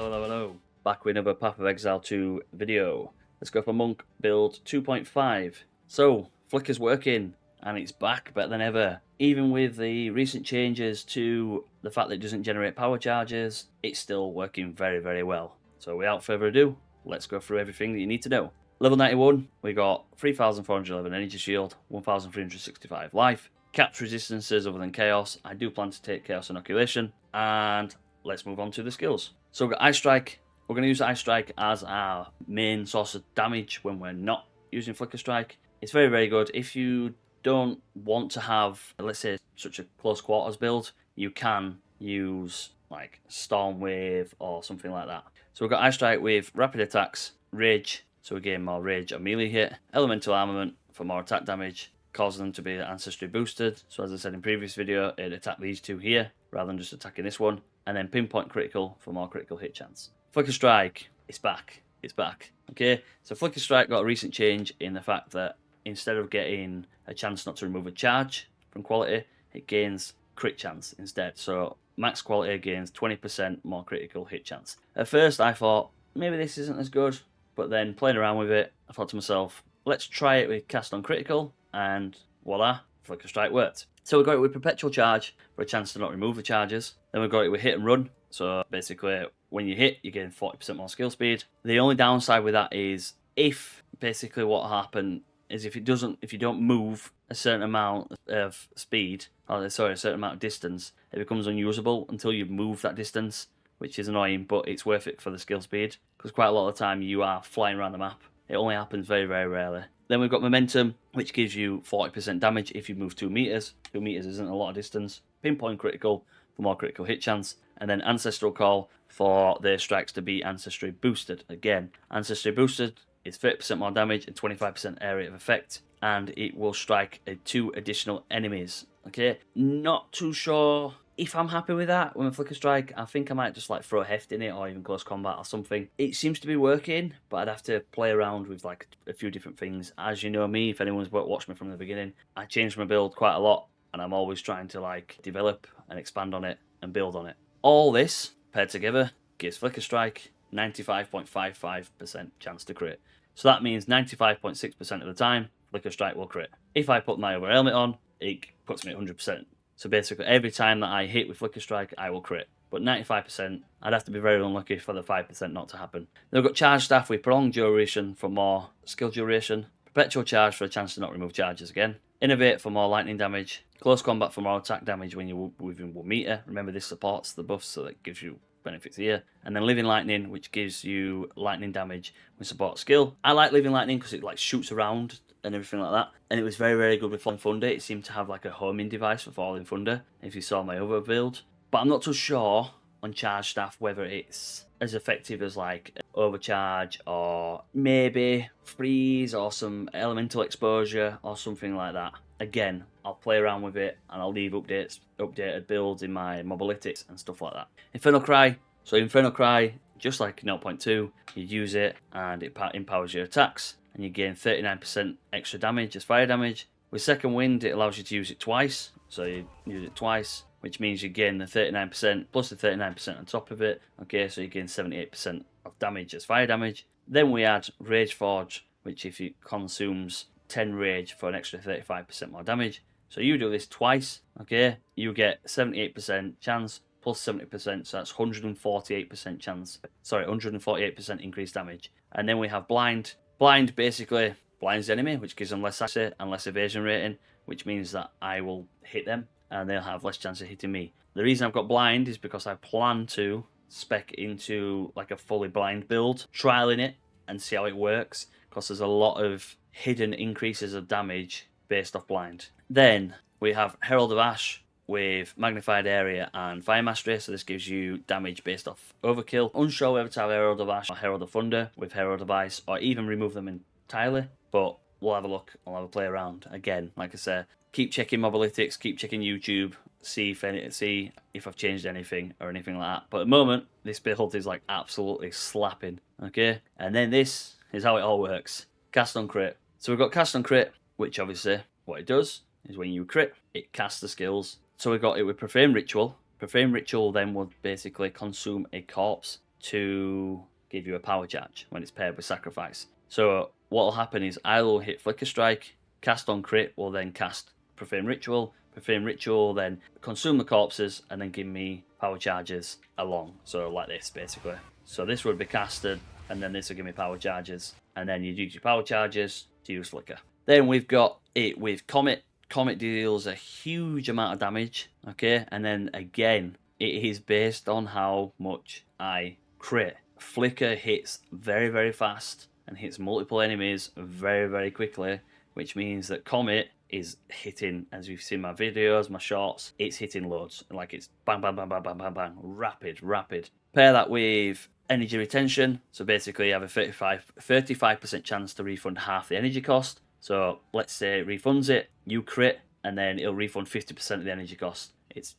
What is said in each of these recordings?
Hello. Back with another Path of Exile 2 video. Let's go for Monk build 2.5. So, Flicker's working, and it's back better than ever. Even with the recent changes to the fact that it doesn't generate power charges, it's still working very, very well. So without further ado, let's go through everything that you need to know. Level 91, we got 3,411 energy shield, 1,365 life, caps resistances other than chaos. I do plan to take chaos inoculation, and let's move on to the skills. So we've got Ice Strike. We're going to use Ice Strike as our main source of damage when we're not using Flicker Strike. It's very, very good. If you don't want to have, let's say, such a close quarters build, you can use like Storm Wave or something like that. So we've got Ice Strike with rapid attacks, rage, so we gain more rage or melee hit, elemental armament for more attack damage, causing them to be ancestry boosted. So as I said in previous video, it attack these two here rather than just attacking this one, and then pinpoint critical for more critical hit chance. Flicker Strike, it's back. It's back. Okay, so Flicker Strike got a recent change in the fact that instead of getting a chance not to remove a charge from quality, it gains crit chance instead. So max quality gains 20% more critical hit chance. At first I thought maybe this isn't as good, but then playing around with it, I thought to myself, let's try it with cast on critical, and voila, Flicker Strike worked. So we got it with perpetual charge for a chance to not remove the charges. Then we got it with hit and run. So basically, when you hit, you gain 40% more skill speed. The only downside with that is if basically what happened is if you don't move a certain amount of speed, a certain amount of distance, it becomes unusable until you move that distance, which is annoying, but it's worth it for the skill speed because quite a lot of the time you are flying around the map. It only happens very, very rarely. Then we've got momentum, which gives you 40% damage if you move 2 meters. 2 meters isn't a lot of distance. Pinpoint critical for more critical hit chance. And then ancestral call for their strikes to be ancestry boosted. Again, ancestry boosted is 30% more damage and 25% area of effect. And it will strike 2 additional enemies. Okay, not too sure if I'm happy with that with a Flicker Strike. I think I might just like throw Heft in it or even close combat or something. It seems to be working, but I'd have to play around with like a few different things. As you know me, if anyone's watched me from the beginning, I changed my build quite a lot, and I'm always trying to like develop and expand on it and build on it. All this paired together gives Flicker Strike 95.55% chance to crit. So that means 95.6% of the time, Flicker Strike will crit. If I put my other helmet on, it puts me at 100%. So basically, every time that I hit with Flicker Strike, I will crit. But 95%, I'd have to be very unlucky for the 5% not to happen. Then we've got Charge Staff with prolonged duration for more skill duration. Perpetual Charge for a chance to not remove charges again. Innovate for more lightning damage. Close Combat for more attack damage when you're within 1 meter. Remember, this supports the buffs, so that gives you benefits here. And then Living Lightning, which gives you lightning damage when support skill. I like Living Lightning because it like shoots around and everything like that. And it was very, very good with Falling Thunder. It seemed to have like a homing device for Falling Thunder, if you saw my other build. But I'm not too sure on Charge Staff whether it's as effective as like Overcharge or maybe Freeze or some Elemental Exposure or something like that. Again, I'll play around with it and I'll leave updated builds in my Mobalytics and stuff like that. Infernal Cry. So Infernal Cry, just like 0.2, you use it and it empowers your attacks and you gain 39% extra damage as fire damage. With Second Wind, it allows you to use it twice. So you use it twice, which means you gain the 39% plus the 39% on top of it. Okay, so you gain 78% of damage as fire damage. Then we add Rage Forge, which if it consumes 10 rage for an extra 35% more damage. So you do this twice, okay, you get 78% chance plus 70%, so that's 148% chance. Sorry, 148% increased damage. And then we have Blind. Blind basically blinds the enemy, which gives them less accuracy and less evasion rating, which means that I will hit them and they'll have less chance of hitting me. The reason I've got Blind is because I plan to spec into like a fully blind build, trialing it and see how it works, because there's a lot of hidden increases of damage based off Blind. Then we have Herald of Ash with Magnified Area and Fire Mastery, so this gives you damage based off Overkill. Unsure whether to have Herald of Ash or Herald of Thunder with Herald of Ice, or even remove them entirely, but we'll have a look, I'll have a play around. Again, like I said, keep checking Mobalytics, keep checking YouTube, see if I've changed anything or anything like that. But at the moment, this build is like absolutely slapping, okay? And then this is how it all works. Cast on crit. So we've got cast on crit, which obviously what it does is when you crit, it casts the skills. So we got it with Profane Ritual. Profane Ritual then would basically consume a corpse to give you a power charge when it's paired with sacrifice. So what will happen is I will hit Flicker Strike, cast on crit, will then cast Profane Ritual. Profane Ritual will then consume the corpses and then give me power charges along. So like this, basically. So this would be casted, and then this will give me power charges. And then you use your power charges to use Flicker. Then we've got it with Comet. Comet deals a huge amount of damage, okay? And then again, it is based on how much I crit. Flicker hits very, very fast and hits multiple enemies very, very quickly, which means that Comet is hitting, as we've seen my videos, my shorts, it's hitting loads. Like it's bang, bang, bang, bang, bang, bang, bang, rapid, rapid. Pair that with energy retention. So basically you have a 35% chance to refund half the energy cost. So let's say it refunds it, you crit, and then it'll refund 50% of the energy cost. It's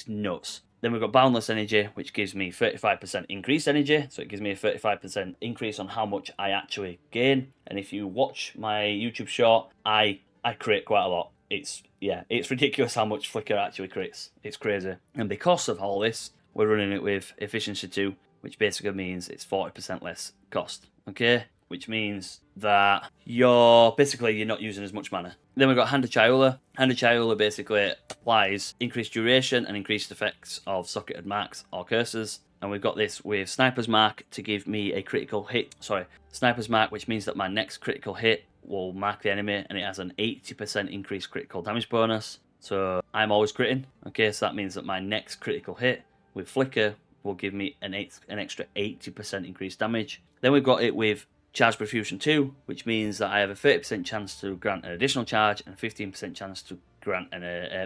nuts. Then we've got Boundless Energy, which gives me 35% increased energy. So it gives me a 35% increase on how much I actually gain. And if you watch my YouTube short, I crit quite a lot. It's ridiculous how much Flicker actually crits. It's crazy. And because of all this, we're running it with Efficiency 2, which basically means it's 40% less cost. Okay? Which means that you're not using as much mana. Then we've got Hand of Chayula. Hand of Chayula basically applies increased duration and increased effects of socketed marks or curses. And we've got this with Sniper's Mark to give me a critical hit. Sniper's Mark, which means that my next critical hit will mark the enemy, and it has an 80% increased critical damage bonus. So I'm always critting. Okay, so that means that my next critical hit with Flicker will give me an extra 80% increased damage. Then we've got it with Charge Profusion 2, which means that I have a 30% chance to grant an additional charge and a 15% chance to grant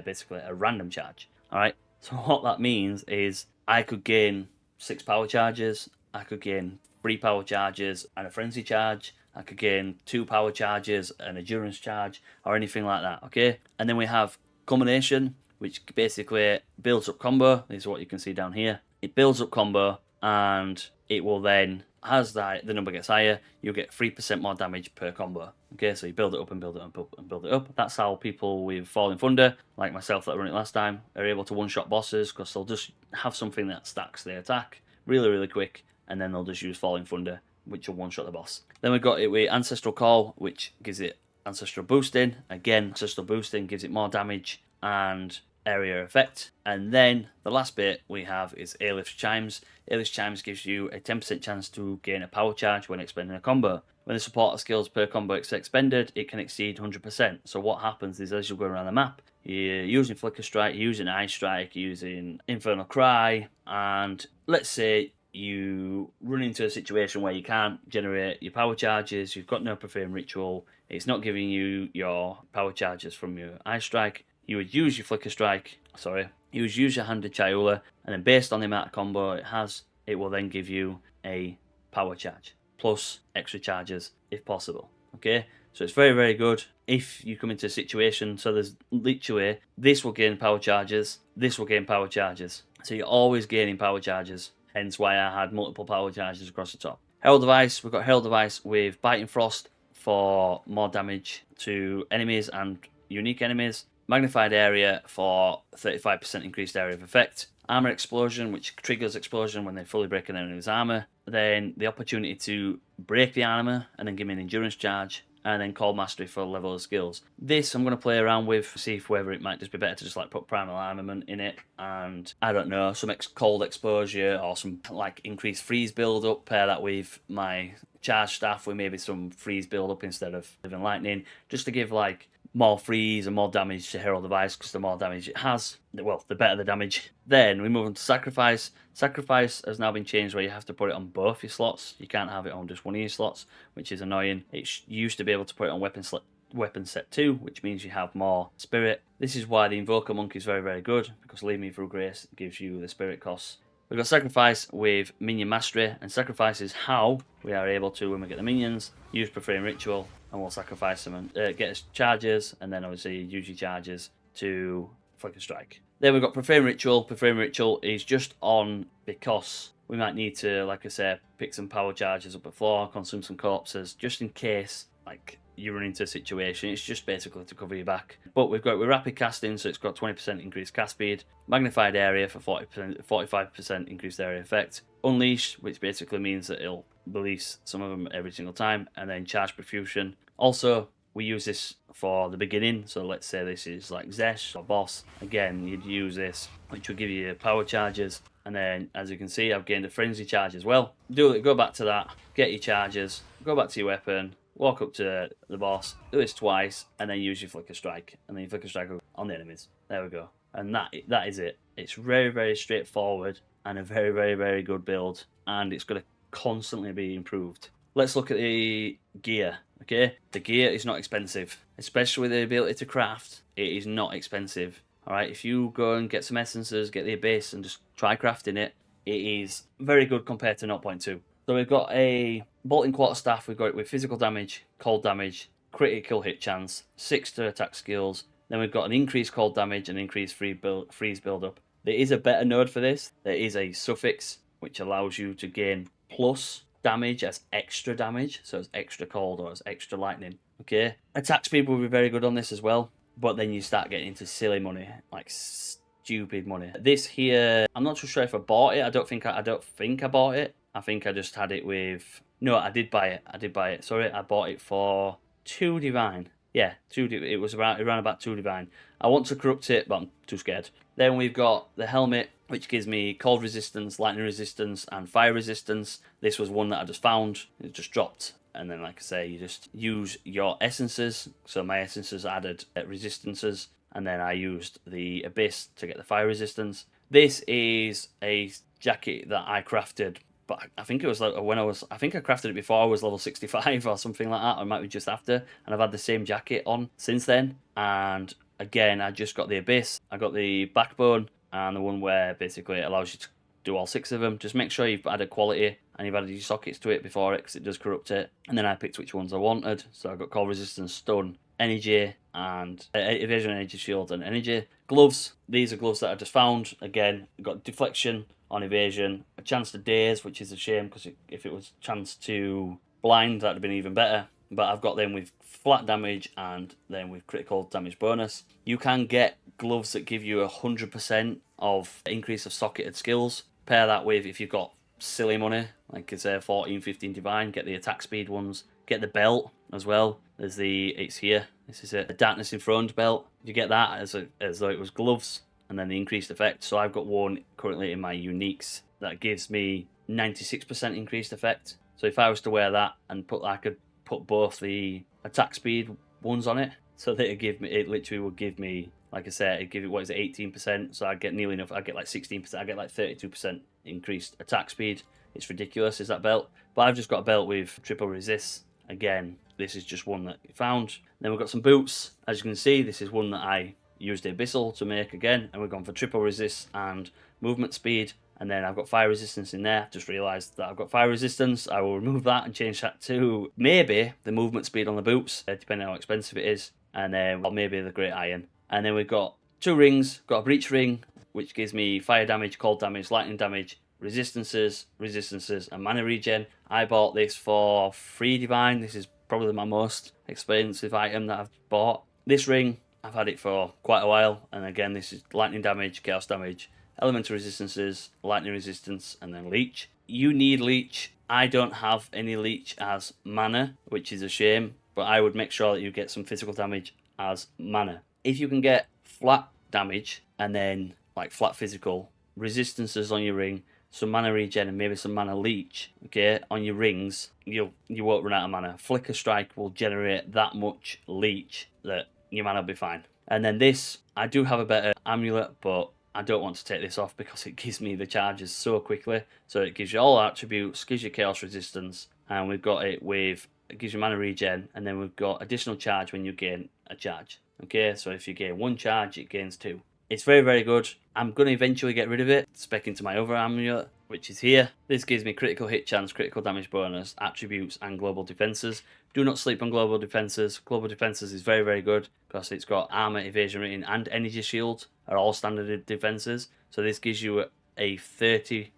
basically a random charge. Alright, so what that means is I could gain 6 power charges, I could gain 3 power charges and a frenzy charge, I could gain 2 power charges, an endurance charge, or anything like that, okay? And then we have Culmination, which basically builds up combo. This is what you can see down here. It builds up combo, and it will then, as the number gets higher, you'll get 3% more damage per combo. Okay, so you build it up and build it up and build it up. That's how people with Falling Thunder, like myself that run it last time, are able to one-shot bosses, because they'll just have something that stacks the attack really, really quick, and then they'll just use Falling Thunder, which will one-shot the boss. Then we've got it with Ancestral Call, which gives it Ancestral Boosting. Again, Ancestral Boosting gives it more damage and area effect. And then the last bit we have is Aelif's Chimes. Aelif's Chimes gives you a 10% chance to gain a power charge when expending a combo. When the supporter skills per combo is expended, it can exceed 100%. So what happens is, as you're going around the map, you're using Flicker Strike, you're using Ice Strike, you're using Infernal Cry, and let's say you run into a situation where you can't generate your power charges, you've got no Profane Ritual, it's not giving you your power charges from your Ice Strike, you would use your Flicker Strike, you would use your Hand of Chayula, and then based on the amount of combo it has, it will then give you a power charge, plus extra charges if possible, okay? So it's very, very good if you come into a situation, so there's literally, this will gain power charges, this will gain power charges, so you're always gaining power charges, hence why I had multiple power charges across the top. Herald of Ice, we've got Herald of Ice with Biting Frost for more damage to enemies and unique enemies. Magnified Area for 35% increased area of effect. Armor Explosion, which triggers explosion when they fully break an enemy's armor. Then the opportunity to break the armor and then give me an endurance charge. And then Call Mastery for level of skills. This I'm going to play around with, see if whether it might just be better to just like put Primal Armament in it. And I don't know, some cold exposure or some like increased freeze build up. Pair that with my charge staff with maybe some freeze build up instead of Living Lightning. Just to give like more freeze and more damage to Herald of Ice, because the more damage it has, well, the better the damage. Then we move on to Sacrifice. Sacrifice has now been changed where you have to put it on both your slots. You can't have it on just one of your slots, which is annoying. It used to be able to put it on weapon set 2, which means you have more spirit. This is why the Invoker Monk is very, very good, because Lead Me Through Grace gives you the spirit costs. We've got Sacrifice with Minion Mastery, and Sacrifice is how we are able to, when we get the minions, use Profane Ritual, and we'll sacrifice them and get us charges, and then obviously use your charges to Flicker Strike. Then we've got Profane Ritual. Profane Ritual is just on because we might need to, like I said, pick some power charges up the floor, consume some corpses, just in case like you run into a situation. It's just basically to cover your back. But we've got with Rapid Casting, so it's got 20% increased cast speed. Magnified Area for 45% increased area effect. Unleash, which basically means that it'll release some of them every single time, and then Charge Profusion. Also, we use this for the beginning, so let's say this is like Zesh or Boss. Again, you'd use this, which will give you power charges, and then as you can see, I've gained a Frenzy charge as well. Go back to that, get your charges, go back to your weapon, walk up to the boss, do this twice, and then use your Flicker Strike, and then your Flicker Strike on the enemies. There we go. And that is it. It's very, very straightforward and a very, very, very good build, and it's going to constantly be improved. Let's look at the gear, okay? The gear is not expensive, especially with the ability to craft. It is not expensive, all right? If you go and get some essences, get the Abyss, and just try crafting it, it is very good compared to 0.2. So we've got a Bolting Quarterstaff, we've got it with physical damage, cold damage, critical hit chance, 6 to attack skills. Then we've got an increased cold damage and increased freeze build-up. There is a better node for this. There is a suffix, which allows you to gain plus damage as extra damage, so as extra cold or as extra lightning. Okay, attack speed will be very good on this as well, but then you start getting into silly money, like stupid money. This here, I'm not too sure if I bought it. I don't think I bought it. I think I just had it with. No, I did buy it. Sorry, I bought it for 2 divine. Yeah, it was around about 2 divine. I want to corrupt it, but I'm too scared. Then we've got the helmet, which gives me cold resistance, lightning resistance, and fire resistance. This was one that I just found. It just dropped. And then, like I say, you just use your essences. So my essences added resistances. And then I used the Abyss to get the fire resistance. This is a jacket that I crafted. But I think it was like I think I crafted it before I was level 65 or something like that. Or it might be just after. And I've had the same jacket on since then. And again, I just got the Abyss. I got the backbone and the one where basically it allows you to do all 6 of them. Just make sure you've added quality and you've added your sockets to it before it, because it does corrupt it. And then I picked which ones I wanted. So I got cold resistance, stun, energy, and evasion, energy, shield, and energy. Gloves. These are gloves that I just found. Again, got deflection on evasion, a chance to daze, which is a shame, because if it was chance to blind, that'd have been even better. But I've got them with flat damage and then with critical damage bonus. You can get gloves that give you 100% of increase of socketed skills. Pair that with, if you've got silly money, like it's 14, 15 divine, get the attack speed ones. Get the belt as well. It's here. This is it. The Darkness Enthroned belt. You get that as though it was gloves, and then the increased effect. So I've got one currently in my uniques that gives me 96% increased effect. So if I was to wear that and I could put both the attack speed ones on it, so that it literally would give me, like I said, it'd give it, 18%, so I'd get nearly enough. I'd get like 16%, I'd get like 32% increased attack speed. It's ridiculous, is that belt. But I've just got a belt with triple resist. Again, this is just one that we found. Then we've got some boots. As you can see, this is one that I used the Abyssal to make again, and we've gone for triple resist and movement speed. And then I've got fire resistance in there. Just realised that I've got fire resistance. I will remove that and change that to maybe the movement speed on the boots, depending on how expensive it is. And then maybe the Great Iron. And then we've got 2 rings. Got a breach ring, which gives me fire damage, cold damage, lightning damage, resistances, and mana regen. I bought this for 3 divine. This is probably my most expensive item that I've bought. This ring, I've had it for quite a while. And again, this is lightning damage, chaos damage, elemental resistances, lightning resistance, and then leech. You need leech. I don't have any leech as mana, which is a shame, but I would make sure that you get some physical damage as mana. If you can get flat damage and then like flat physical, resistances on your ring, some mana regen and maybe some mana leech, okay, on your rings, you won't run out of mana. Flicker Strike will generate that much leech that your mana will be fine. And then this, I do have a better amulet, but I don't want to take this off because it gives me the charges so quickly. So it gives you all attributes, gives you chaos resistance, and we've got it with, it gives you mana regen, and then we've got additional charge when you gain a charge. Okay, so if you gain 1 charge, it gains 2. It's very, very good. I'm going to eventually get rid of it, spec into my other amulet, which is here. This gives me critical hit chance, critical damage bonus, attributes, and global defenses. Do not sleep on global defenses. Global defenses is very, very good because it's got armor, evasion rating, and energy shield are all standard defenses. So this gives you a 31%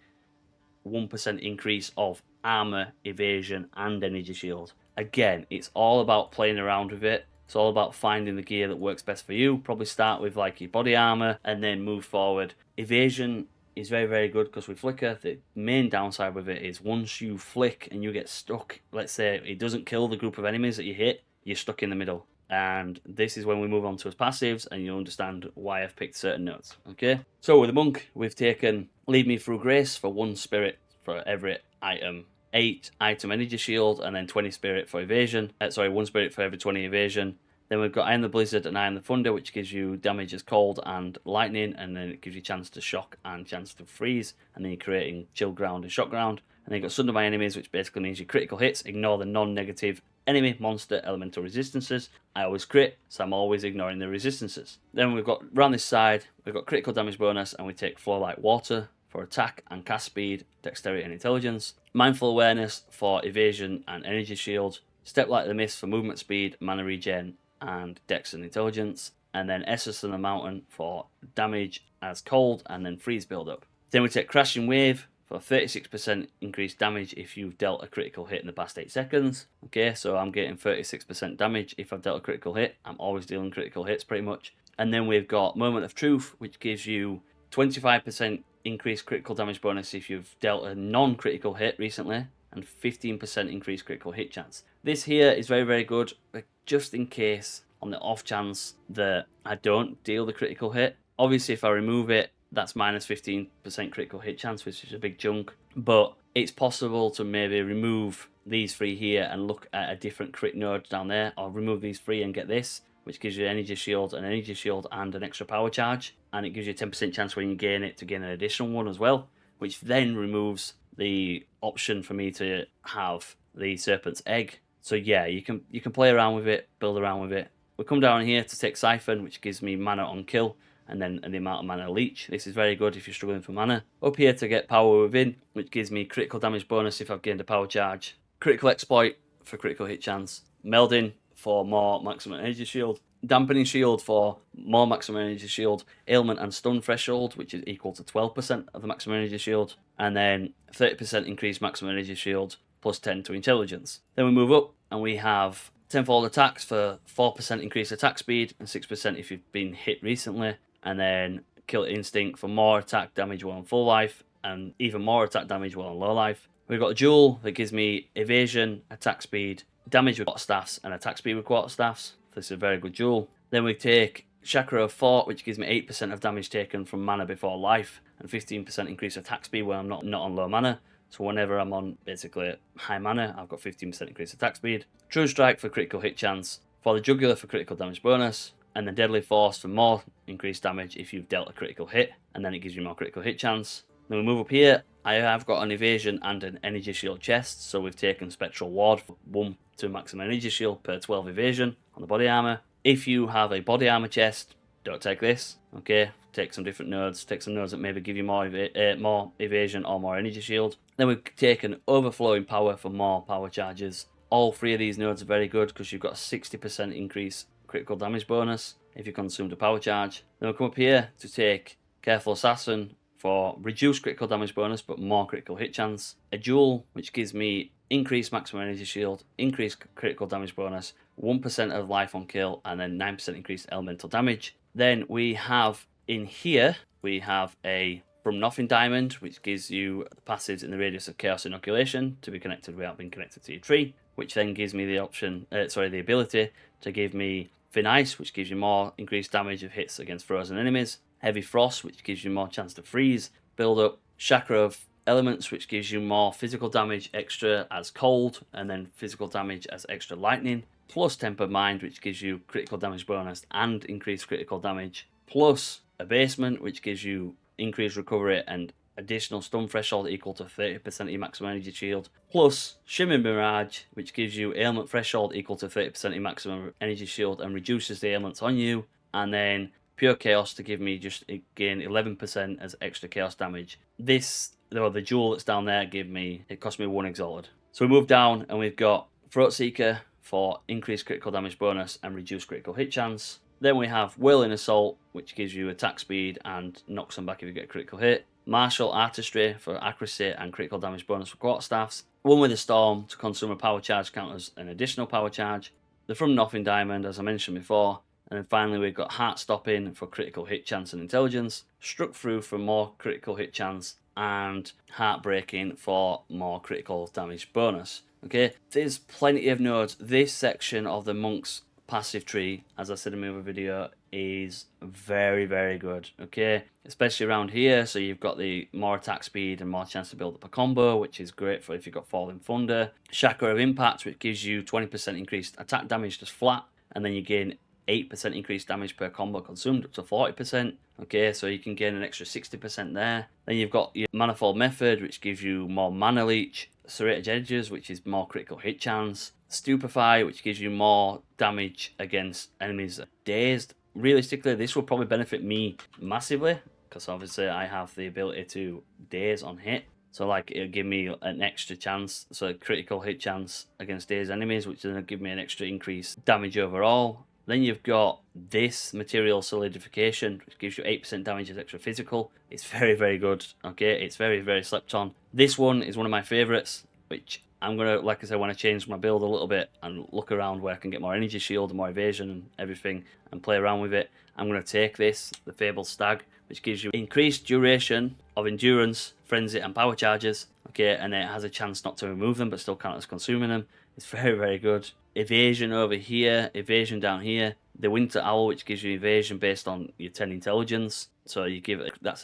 increase of armor, evasion, and energy shield. Again, it's all about playing around with it. It's all about finding the gear that works best for you. Probably start with like your body armor and then move forward. Evasion is very, very good because with Flicker, the main downside with it is once you flick and you get stuck, let's say it doesn't kill the group of enemies that you hit, you're stuck in the middle. And this is when we move on to his passives and you'll understand why I've picked certain notes. Okay, so with the monk, we've taken Lead Me Through Grace for 1 spirit for every item, 8 item energy shield, and then 20 spirit for evasion. 1 spirit for every 20 evasion. Then we've got I Am the Blizzard and I Am the Thunder, which gives you damage as cold and lightning, and then it gives you chance to shock and chance to freeze, and then you're creating chill ground and shock ground. And then you've got Sunder My Enemies, which basically means your critical hits ignore the non-negative enemy, monster, elemental resistances. I always crit, so I'm always ignoring the resistances. Then we've got, around this side, we've got critical damage bonus, and we take Flow Like Water for attack and cast speed, dexterity and intelligence. Mindful Awareness for evasion and energy shield. Step Like the Mist for movement speed, mana regen, and dex and intelligence. And then Essence of the Mountain for damage as cold, and then freeze build-up. Then we take Crashing Wave for 36% increased damage if you've dealt a critical hit in the past 8 seconds. Okay, so I'm getting 36% damage if I've dealt a critical hit. I'm always dealing critical hits pretty much. And then we've got Moment of Truth, which gives you 25% increased critical damage bonus if you've dealt a non-critical hit recently, and 15% increased critical hit chance. This here is very, very good, but just in case, on the off chance that I don't deal the critical hit. Obviously, if I remove it, that's minus 15% critical hit chance, which is a big chunk. But it's possible to maybe remove these 3 here and look at a different crit node down there, or remove these 3 and get this, which gives you energy shield, an extra power charge, and it gives you a 10% chance when you gain it to gain an additional one as well, which then removes the option for me to have the Serpent's Egg. So yeah, you can play around with it, build around with it. We come down here to take Siphon, which gives me mana on kill, and then the amount of mana leech. This is very good if you're struggling for mana. Up here to get Power Within, which gives me critical damage bonus if I've gained a power charge. Critical Exploit for critical hit chance. Melding for more maximum energy shield. Dampening Shield for more maximum energy shield. Ailment and Stun Threshold, which is equal to 12% of the maximum energy shield. And then 30% increased maximum energy shield, plus 10 to intelligence. Then we move up and we have Tenfold Attacks for 4% increased attack speed and 6% if you've been hit recently. And then Kill Instinct for more attack damage while on full life, and even more attack damage while on low life. We've got a Jewel that gives me evasion, attack speed, damage with Quarterstaffs, and attack speed with Quarterstaffs. This is a very good Jewel. Then we take Chakra of Thought, which gives me 8% of damage taken from mana before life, and 15% increased attack speed when I'm not on low mana. So whenever I'm on basically high mana, I've got 15% increased attack speed. True Strike for critical hit chance. For the Jugular for critical damage bonus. And then Deadly Force for more increased damage if you've dealt a critical hit, and then it gives you more critical hit chance. Then we move up here. I have got an evasion and an energy shield chest, so we've taken Spectral Ward for 1 to maximum energy shield per 12 evasion on the body armor. If you have a body armor chest, don't take this. Okay, take some different nodes. Take some nodes that maybe give you more evasion or more energy shield. Then we've taken Overflowing Power for more power charges. All 3 of these nodes are very good because you've got a 60% increase critical damage bonus if you consumed a power charge. Then we'll come up here to take Careful Assassin for reduced critical damage bonus but more critical hit chance. A Jewel, which gives me increased maximum energy shield, increased critical damage bonus, 1% of life on kill, and then 9% increased elemental damage. Then we have in here, we have a From Nothing Diamond, which gives you the passives in the radius of Chaos Inoculation to be connected without being connected to your tree, which then gives me the the ability to give me Thin Ice, which gives you more increased damage of hits against frozen enemies. Heavy Frost, which gives you more chance to freeze. Build up Chakra of Elements, which gives you more physical damage extra as cold, and then physical damage as extra lightning. Plus Tempered Mind, which gives you critical damage bonus and increased critical damage. Plus Abasement, which gives you increased recovery and additional stun threshold equal to 30% of your maximum energy shield, plus Shimmer Mirage, which gives you ailment threshold equal to 30% of your maximum energy shield and reduces the ailments on you, and then Pure Chaos to give me just again 11% as extra chaos damage. The Jewel that's down there it cost me 1 exalted. So we move down and we've got Throat Seeker for increased critical damage bonus and reduced critical hit chance. Then we have Whirling Assault, which gives you attack speed and knocks them back if you get a critical hit. Martial Artistry for accuracy and critical damage bonus for Quarterstaffs. One with a Storm to consume a power charge counters an additional power charge. The From Nothing Diamond, as I mentioned before, And then finally we've got Heart Stopping for critical hit chance and intelligence, Struck Through for more critical hit chance, and Heartbreaking for more critical damage bonus. Okay, there's plenty of nodes. This section of the monk's passive tree, as I said in my other video, is very, very good. Okay, especially around here. So you've got the more attack speed and more chance to build up a combo, which is great for if you've got Falling Thunder. Chakra of Impact, which gives you 20% increased attack damage just flat, and then you gain 8% increased damage per combo consumed, up to 40%. Okay, so you can gain an extra 60% there. Then you've got your Manifold Method, which gives you more mana leech. Serrated Edges, which is more critical hit chance. Stupefy, which gives you more damage against enemies dazed. Realistically, this will probably benefit me massively, because obviously I have the ability to daze on hit. So like it'll give me an extra chance, so a critical hit chance against dazed enemies, which is going to give me an extra increased damage overall. Then you've got this Material Solidification, which gives you 8% damage as extra physical. It's very, very good. Okay, it's very, very slept on. This one is one of my favorites, which I'm going to, like I said, when I change my build a little bit and look around where I can get more energy shield and more evasion and everything and play around with it, I'm going to take this, the Fabled Stag, which gives you increased duration of endurance, frenzy, and power charges. Okay, and it has a chance not to remove them, but still count as consuming them. It's very, very good. Evasion over here, evasion down here. The Winter Owl, which gives you evasion based on your 10 intelligence. So you give it, that's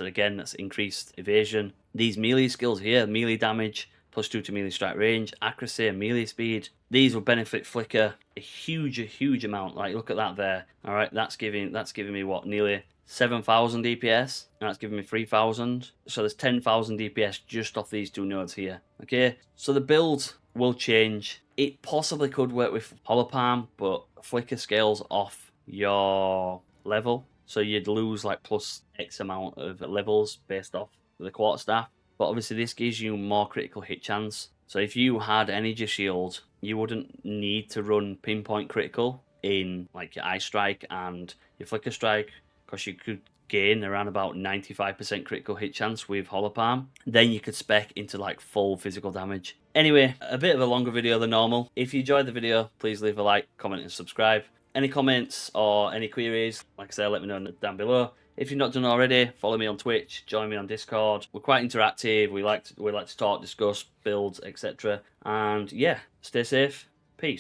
increased evasion. These melee skills here, melee damage, +2 to melee strike range, accuracy, and melee speed. These will benefit Flicker a huge amount. Like, look at that there. All right, that's giving me what, nearly 7,000 DPS, and that's giving me 3,000. So there's 10,000 DPS just off these two nodes here. Okay, so the build will change. It possibly could work with Holopalm, but Flicker scales off your level, so you'd lose like plus X amount of levels based off the Quarterstaff. But obviously this gives you more critical hit chance. So if you had Energy Shield, you wouldn't need to run Pinpoint Critical in like your Ice Strike and your Flicker Strike, because you could gain around about 95% critical hit chance with Holopalm. Then you could spec into like full physical damage. Anyway, a bit of a longer video than normal. If you enjoyed the video, please leave a like, comment, and subscribe. Any comments or any queries, like I said, let me know down below. If you've not done already, follow me on Twitch, join me on Discord. We're quite interactive. We like to talk, discuss, build, etc. And yeah, stay safe. Peace.